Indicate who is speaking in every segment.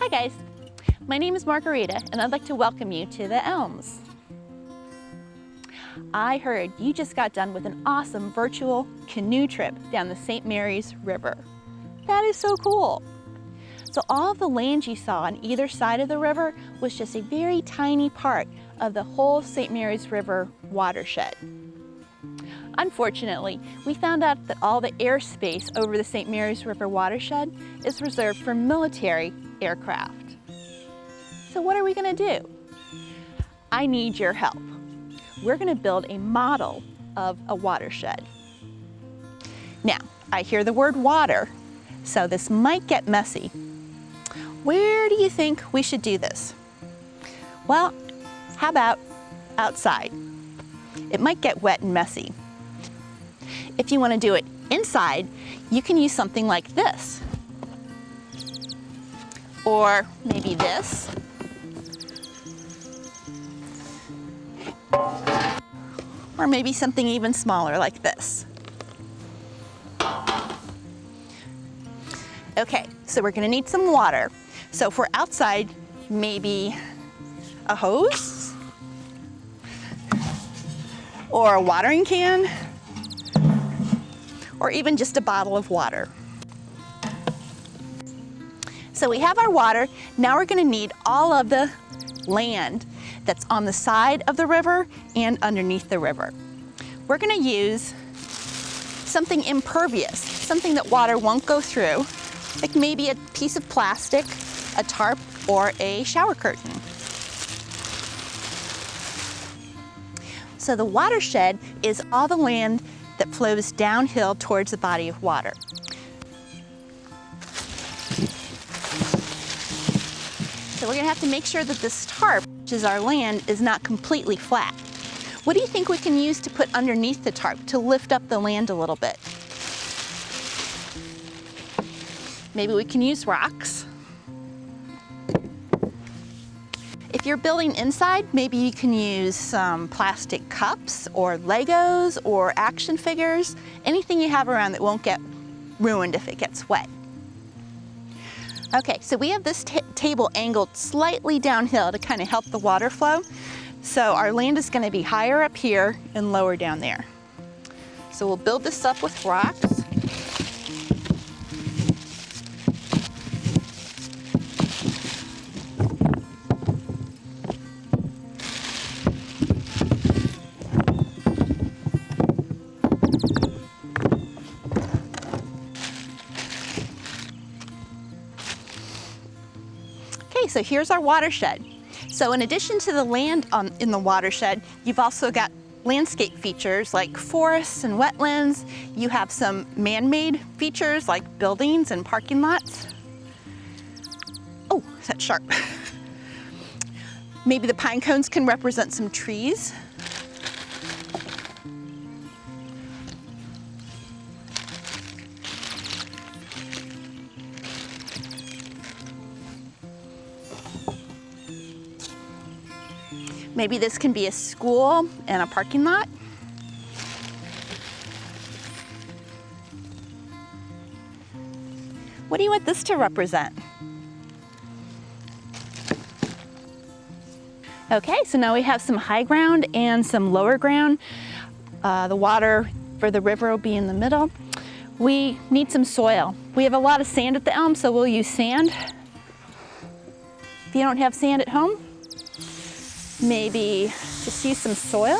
Speaker 1: Hi guys, my name is Margarita and I'd like to welcome you to the Elms. I heard you just got done with an awesome virtual canoe trip down the St. Mary's River. That is so cool. So all of the land you saw on either side of the river was just a very tiny part of the whole St. Mary's River watershed. Unfortunately, we found out that all the airspace over the St. Mary's River watershed is reserved for military aircraft. So what are we going to do? I need your help. We're going to build a model of a watershed. Now, I hear the word water, so this might get messy. Where do you think we should do this? Well, how about outside? It might get wet and messy. If you want to do it inside, you can use something like this. Or maybe this. Or maybe something even smaller like this. Okay, so we're gonna need some water. So if we're outside, maybe a hose or a watering can or even just a bottle of water. So we have our water. Now we're gonna need all of the land that's on the side of the river and underneath the river. We're gonna use something impervious, something that water won't go through, like maybe a piece of plastic, a tarp, or a shower curtain. So the watershed is all the land that flows downhill towards the body of water. So we're gonna have to make sure that this tarp, which is our land, is not completely flat. What do you think we can use to put underneath the tarp to lift up the land a little bit? Maybe we can use rocks. If you're building inside, maybe you can use some plastic cups or Legos or action figures, anything you have around that won't get ruined if it gets wet. Okay, so we have this table angled slightly downhill to kind of help the water flow. So our land is going to be higher up here and lower down there. So we'll build this up with rocks. Okay, so here's our watershed. So in addition to the land in the watershed, you've also got landscape features like forests and wetlands. You have some man-made features like buildings and parking lots. Oh, that's sharp. Maybe the pine cones can represent some trees. Maybe this can be a school and a parking lot. What do you want this to represent? Okay, so now we have some high ground and some lower ground. The water for the river will be in the middle. We need some soil. We have a lot of sand at the Elm, so we'll use sand. If you don't have sand at home, maybe just use some soil.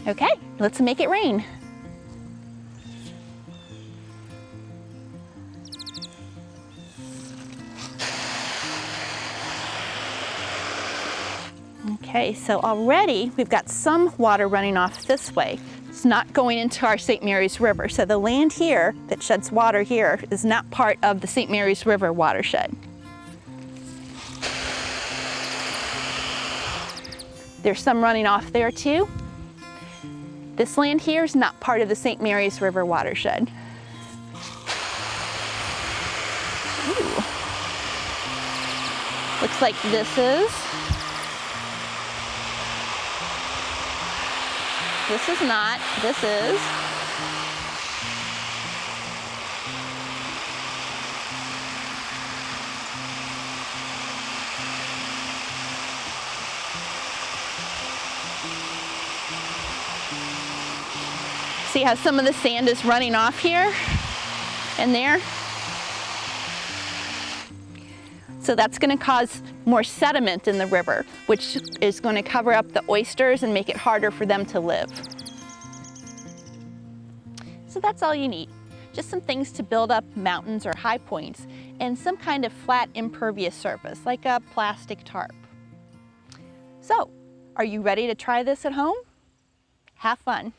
Speaker 1: Okay, let's make it rain. Okay, so already we've got some water running off this way. It's not going into our St. Mary's River. So the land here that sheds water here is not part of the St. Mary's River watershed. There's some running off there too. This land here is not part of the St. Mary's River watershed. Ooh. Looks like this is. This is not, this is. See how some of the sand is running off here and there? So that's going to cause more sediment in the river, which is going to cover up the oysters and make it harder for them to live. So that's all you need. Just some things to build up mountains or high points and some kind of flat impervious surface like a plastic tarp. So, are you ready to try this at home? Have fun.